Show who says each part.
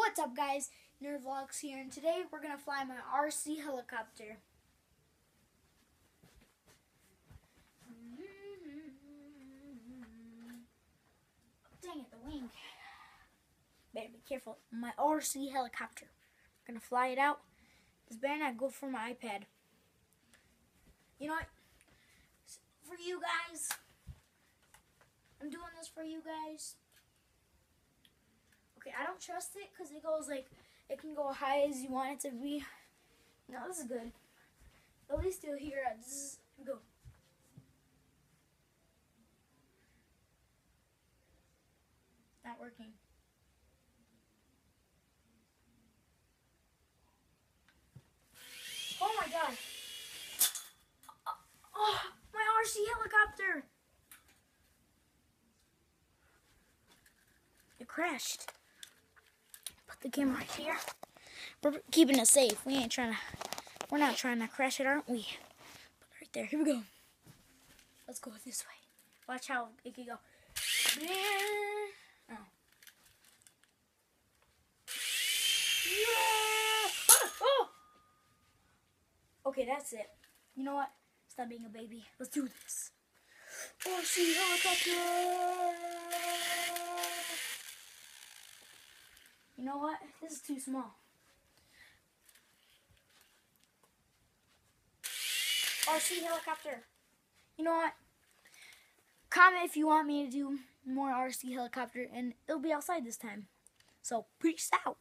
Speaker 1: What's up, guys? Nerdvlogs here, and today we're gonna fly my RC helicopter. Dang it, the wing. Better be careful. My RC helicopter. I'm gonna fly it out. This better not go for my iPad. You know what? For you guys, I'm doing this for you guys. Okay, I don't trust it because it goes like, it can go high as you want it to be. No, this is good. At least you'll hear it. Go. Not working. Oh my god. Oh, my RC helicopter. It crashed. Put the camera right here. We're keeping it safe. We're not trying to crash it, aren't we? Put it right there. Here we go. Let's go this way. Watch how it can go. Oh. Yeah! Oh! Okay, that's it. You know what? Stop being a baby. Let's do this. RC helicopter! You know what? This is too small. RC helicopter. You know what? Comment if you want me to do more RC helicopter, and it'll be outside this time. So, peace out.